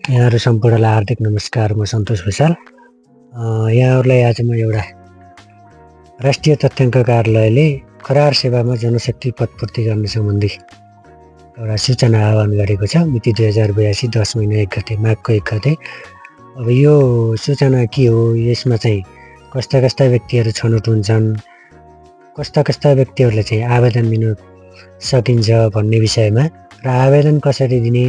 यहाँहरू सम्पूर्णलाई हार्दिक नमस्कार। म सन्तोष भुषाल। यहाँहरूलाई आज म एउटा राष्ट्रिय तथ्याङ्क कार्यालयले करार सेवामा जनशक्ति पदपूर्ति गर्न सम्बन्धी एउटा सूचना आह्वान गरेको छ। मिति 2082 10 महिना 1 गते माघको 1 गते। अब यो सूचना के हो, यसमा चाहिँ कस्ता कस्ता व्यक्तिहरू छनौट हुन्छन्, कस्ता कस्ता व्यक्तिहरूले चाहिँ आवेदन दिन सकिन्छ भन्ने विषयमा र आवेदन कसरी दिने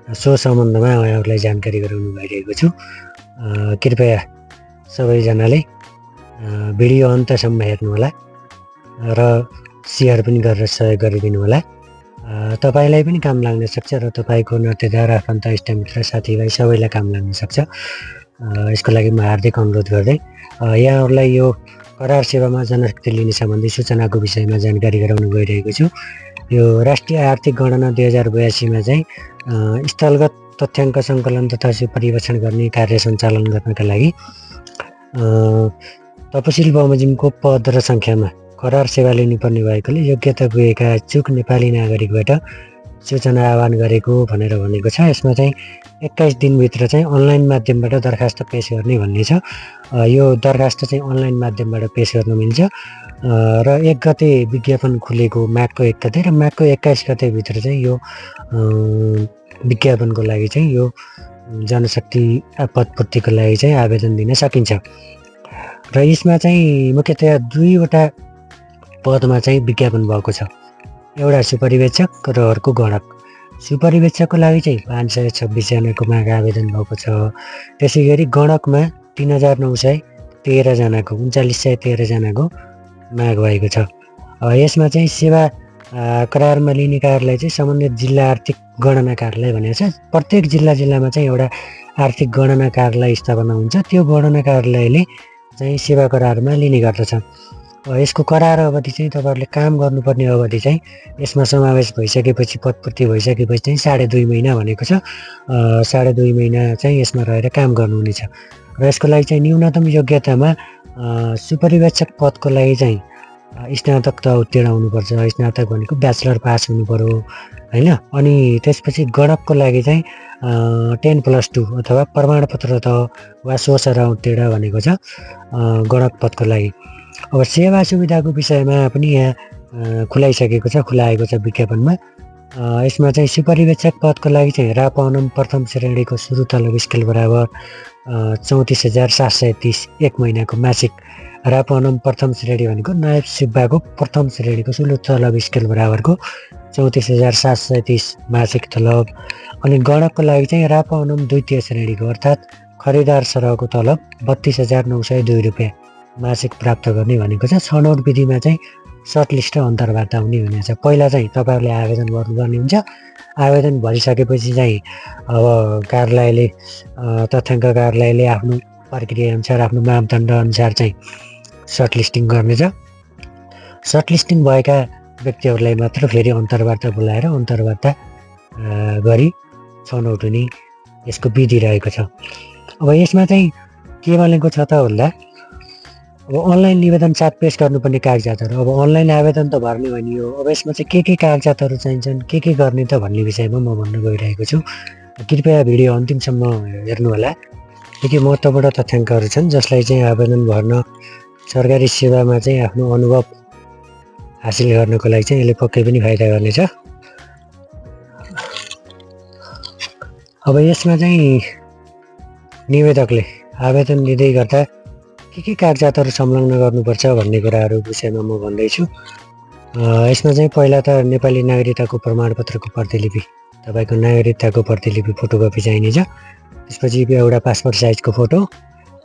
सो सम्बन्धमा उहाँहरूलाई जानकारी गराउनु भइरहेको छु। कृपया सबैजनाले भिडियो अन्तसम्म हेर्नुहोला र सेयर पनि गरेर सहयोग गरिदिनु होला। तपाईँलाई पनि काम लाग्न सक्छ र तपाईँको नातेदार, आफन्त, इष्टमित्र, साथीभाइ सबैलाई काम लाग्न सक्छ। यसको लागि म हार्दिक अनुरोध गर्दै यहाँहरूलाई यो करार सेवामा जनशक्ति लिने सम्बन्धी सूचनाको विषयमा जानकारी गराउन गइरहेको छु। यो राष्ट्रिय आर्थिक गणना 2082 मा चाहिँ स्थलगत तथ्याङ्क सङ्कलन तथा सुपरिवेक्षण गर्ने कार्य सञ्चालन गर्नका लागि तपसिल बमोजिमको पद र सङ्ख्यामा करार सेवा लिनुपर्ने भएकोले योग्यता पुगेका इच्छुक नेपाली नागरिकबाट सूचना आह्वान गरेको भनेर भनेको छ। यसमा चाहिँ 21 दिनभित्र चाहिँ अनलाइन माध्यमबाट दरखास्त पेश गर्ने भन्ने छ। यो दरखास्त चाहिँ अनलाइन माध्यमबाट पेश गर्न मिल्छ र 1 गते विज्ञापन खुलेको माघको 1 गते र माघको 21 गतेभित्र चाहिँ यो विज्ञापनको लागि चाहिँ यो जनशक्ति पदपूर्तिको लागि चाहिँ आवेदन दिन सकिन्छ। र यसमा चाहिँ मुख्यतया 2वटा पदमा चाहिँ विज्ञापन भएको छ। एउटा सुपरिवेक्षक र अर्को गणक। सुपरिवेक्षकको लागि चाहिँ 526 जनाको माग आवेदन भएको छ। त्यसै गरी गणकमा 3913 जनाको 3913 जनाको माग भएको छ। यसमा चाहिँ सेवा करारमा लिने कार्यालय चाहिँ सम्बन्धित जिल्ला आर्थिक गणना कार्यालय भनेको छ। प्रत्येक जिल्लामा चाहिँ एउटा आर्थिक गणना कार्यालय स्थापना हुन्छ। त्यो गणना कार्यालयले चाहिँ सेवा करारमा लिने गर्दछ। यसको करार अवधि चाहिँ तपाईँहरूले काम गर्नुपर्ने अवधि चाहिँ यसमा समावेश भइसकेपछि, पदपूर्ति भइसकेपछि चाहिँ 2.5 महिना भनेको छ। 2.5 महिना चाहिँ यसमा रहेर काम गर्नुहुनेछ। र यसको लागि चाहिँ न्यूनतम योग्यतामा सुपरिवेक्षक पदको लागि चाहिँ स्नातक त उत्तीर्ण हुनुपर्छ। स्नातक भनेको ब्याचलर पास हुनु पर्यो होइन। अनि त्यसपछि गणकको लागि चाहिँ 10+2 अथवा प्रमाणपत्र त वा 16 उत्तीर्ण भनेको छ गणक पदको लागि। अब सेवा सुविधाको विषयमा पनि यहाँ खुलाइसकेको छ, खुलाएको छ विज्ञापनमा। यसमा चाहिँ सुपरिवेक्षक पदको लागि चाहिँ रापनम प्रथम श्रेणीको सुरु तलब स्केल बराबर 34,730 1 महिनाको मासिक। रापनम प्रथम श्रेणी भनेको नायब सुब्बाको प्रथम श्रेणीको सुरु तलब स्केल बराबरको 34,730 मासिक तलब। अनि गणकको लागि चाहिँ रापनम द्वितीय श्रेणीको अर्थात् खरिदार सरहको तलब 32,902 रुपियाँ मासिक प्राप्त गर्ने भनेको छ। छनौट विधिमा चाहिँ सर्टलिस्ट र अन्तर्वार्ता हुने भनेको छ। पहिला चाहिँ तपाईँहरूले आवेदन गर्नुपर्ने हुन्छ। आवेदन भरिसकेपछि चाहिँ अब कार्यालयले तथ्याङ्क कार्यालयले आफ्नो प्रक्रियाअनुसार, आफ्नो मापदण्ड अनुसार चाहिँ सर्टलिस्टिङ गर्नेछ। सर्टलिस्टिङ भएका व्यक्तिहरूलाई मात्र फेरि अन्तर्वार्ता बोलाएर अन्तर्वार्ता गरी छनौट हुने यसको विधि रहेको छ। अब यसमा चाहिँ के भनेको छ त भन्दा, अब अनलाइन निवेदन साथ पेश गर्नुपर्ने कागजातहरू। अब अनलाइन आवेदन त भर्ने भनियो। अब यसमा चाहिँ के कागजातहरू चाहिन्छन्, के गर्ने त भन्ने विषयमा म भन्न गइरहेको छु। कृपया भिडियो अन्तिमसम्म हेर्नुहोला। निकै महत्त्वपूर्ण तथ्याङ्कहरू छन् जसलाई चाहिँ आवेदन भर्न, सरकारी सेवामा चाहिँ आफ्नो अनुभव हासिल गर्नको लागि चाहिँ यसले पक्कै पनि फाइदा गर्नेछ। अब यसमा चाहिँ निवेदकले आवेदन दिँदै गर्दा के कागजातहरू संलग्न गर्नुपर्छ भन्ने कुराहरू विषयमा म भन्दैछु। यसमा चाहिँ पहिला त नेपाली नागरिकताको प्रमाणपत्रको प्रतिलिपि, तपाईँको नागरिकताको प्रतिलिपि फोटोकपी चाहिनेछ। त्यसपछि एउटा पासपोर्ट साइजको फोटो,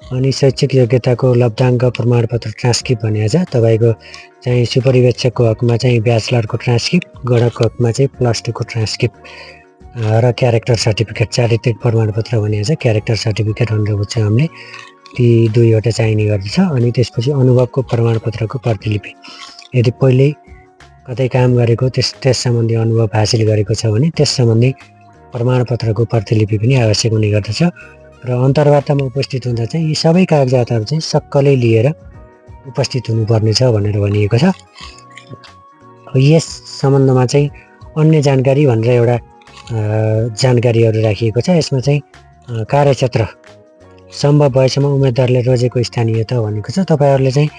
अनि शैक्षिक योग्यताको लब्धाङ्क प्रमाणपत्र ट्रान्सक्रिप्ट भनेको छ। तपाईँको चाहिँ सुपरिवेक्षकको हकमा चाहिँ ब्याचलरको ट्रान्सक्रिप्ट, गणकको हकमा चाहिँ +2 को ट्रान्सक्रिप्ट र क्यारेक्टर सर्टिफिकेट, चारित्रिक प्रमाणपत्र भनेको छ। क्यारेक्टर सर्टिफिकेट भनेर बुझ्छ हामीले। ती 2वटा चाहिने गर्दछ। अनि त्यसपछि अनुभवको प्रमाणपत्रको प्रतिलिपि, यदि पहिले कतै काम गरेको त्यस सम्बन्धी अनुभव हासिल गरेको छ भने त्यस सम्बन्धी प्रमाणपत्रको प्रतिलिपि पनि आवश्यक हुने गर्दछ। र अन्तर्वार्तामा उपस्थित हुँदा चाहिँ यी सबै कागजातहरू चाहिँ सक्कलै लिएर उपस्थित हुनुपर्नेछ भनेर भनिएको छ। यस सम्बन्धमा चाहिँ अन्य जानकारी भनेर एउटा जानकारीहरू राखिएको छ। यसमा चाहिँ कार्यक्षेत्र सम्भव भएसम्म उम्मेदवारले रोजेको स्थानीयता भनेको छ। तपाईँहरूले चाहिँ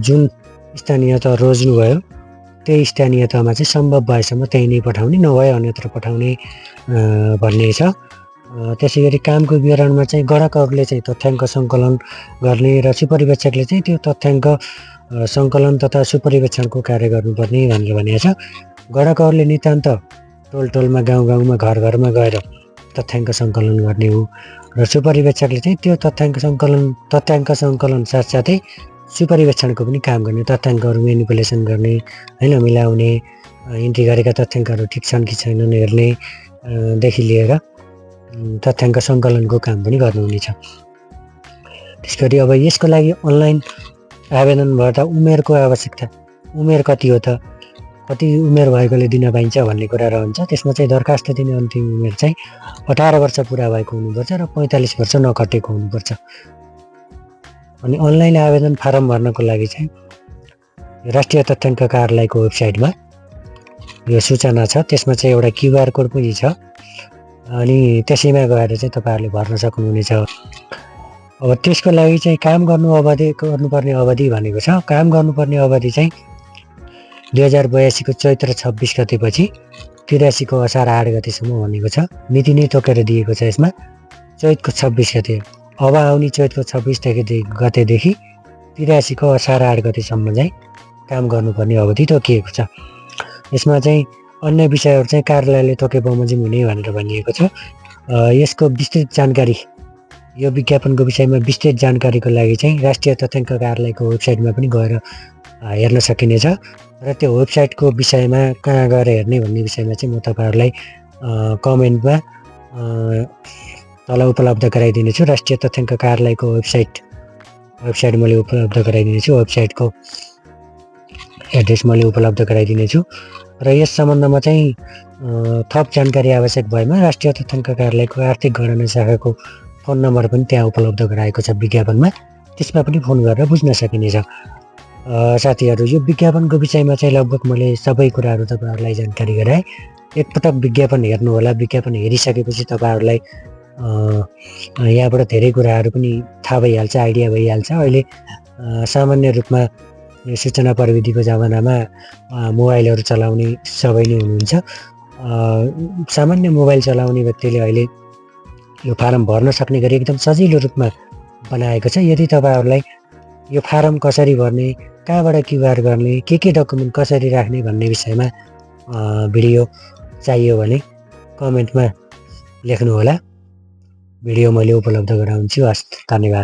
जुन स्थानीयता रोज्नुभयो त्यही स्थानीयतामा चाहिँ सम्भव भएसम्म त्यही नै पठाउने, नभए अन्यत्र पठाउने भन्ने छ। त्यसै गरी कामको विवरणमा चाहिँ गणकहरूले चाहिँ तथ्याङ्क सङ्कलन गर्ने र सुपरिवेक्षकले चाहिँ त्यो तथ्याङ्क सङ्कलन तथा सुपरिवेक्षणको कार्य गर्नुपर्ने भनेर भनिएको छ। गणकहरूले नितान्त टोल टोलमा गाउँ गाउँमा घर घरमा गएर तथ्याङ्क सङ्कलन गर्ने हो र सुपरिवेक्षकले चाहिँ त्यो तथ्याङ्क सङ्कलन साथसाथै सुपरिवेक्षणको पनि काम गर्ने, तथ्याङ्कहरू मेनिपुलेसन गर्ने, होइन, मिलाउने, इन्ट्री गरेका तथ्याङ्कहरू ठिक छन् कि छैनन् हेर्ने देखि लिएर तथ्याङ्क सङ्कलनको काम पनि गर्नुहुनेछ। त्यस गरी अब यसको लागि अनलाइन आवेदन भर्दा उमेरको आवश्यकता, उमेर कति हो त, कति उमेर भएकोले दिन पाइन्छ भन्ने कुरा रहन्छ। त्यसमा चाहिँ दरखास्त दिने अन्तिम उमेर चाहिँ 18 वर्ष पुरा भएको हुनुपर्छ र 45 वर्ष नकटेको हुनुपर्छ। अनि अनलाइन आवेदन फारम भर्नको लागि चाहिँ राष्ट्रिय तथ्याङ्क कार्यालयको वेबसाइटमा यो सूचना छ। त्यसमा चाहिँ एउटा QR कोड पनि छ अनि त्यसैमा गएर चाहिँ तपाईँहरूले भर्न सक्नुहुनेछ। अब त्यसको लागि चाहिँ काम गर्नुपर्ने अवधि भनेको छ। काम गर्नुपर्ने अवधि चाहिँ 2082 को चैत्र 26 गतेपछि 83 को असार 8 गतेसम्म भनेको छ। मिति नै तोकेर दिएको छ यसमा, चैतको 26 गते। अब आउने चैतको 26 गतेदेखि 83 को असार 8 गतेसम्म चाहिँ काम गर्नुपर्ने अवधि तोकिएको छ। यसमा चाहिँ अन्य विषयहरू चाहिँ कार्यालयले तोके बमोजिम हुने भनेर भनिएको छ। यसको विस्तृत जानकारी, यो विज्ञापनको विषयमा विस्तृत जानकारीको लागि चाहिँ राष्ट्रिय तथ्याङ्क कार्यालयको वेबसाइटमा पनि गएर हेर्न सकिनेछ र त्यो वेबसाइटको विषयमा कहाँ गएर हेर्ने भन्ने विषयमा चाहिँ म तपाईँहरूलाई कमेन्टमा तल उपलब्ध गराइदिनेछु। राष्ट्रिय तथ्याङ्क कार्यालयको वेबसाइट मैले उपलब्ध गराइदिनेछु, वेबसाइटको एड्रेस मैले उपलब्ध गराइदिनेछु र यस सम्बन्धमा चाहिँ थप जानकारी आवश्यक भएमा राष्ट्रिय तथ्याङ्क कार्यालयको आर्थिक गणना शाखाको फोन नम्बर पनि त्यहाँ उपलब्ध गराएको छ विज्ञापनमा, त्यसमा पनि फोन गरेर बुझ्न सकिनेछ। साथीहरू, यो विज्ञापनको विषयमा चाहिँ लगभग मैले सबै कुराहरू तपाईँहरूलाई जानकारी गराएँ। एकपटक विज्ञापन हेर्नुहोला। विज्ञापन हेरिसकेपछि तपाईँहरूलाई यहाँबाट धेरै कुराहरू पनि थाहा भइहाल्छ, आइडिया भइहाल्छ। अहिले सामान्य रूपमा यो सूचना प्रविधिको जमानामा मोबाइलहरू चलाउने सबै नै हुनुहुन्छ। सामान्य मोबाइल चलाउने व्यक्तिले अहिले यो फारम भर्न सक्ने गरी एकदम सजिलो रूपमा बनाएको छ। यदि तपाईँहरूलाई यो फारम कसरी भर्ने, कहाँबाट QR गर्ने, के डकुमेन्ट कसरी राख्ने भन्ने विषयमा भिडियो चाहियो भने कमेन्टमा लेख्नुहोला। भिडियो मैले उपलब्ध गराउँछु। हस्, धन्यवाद।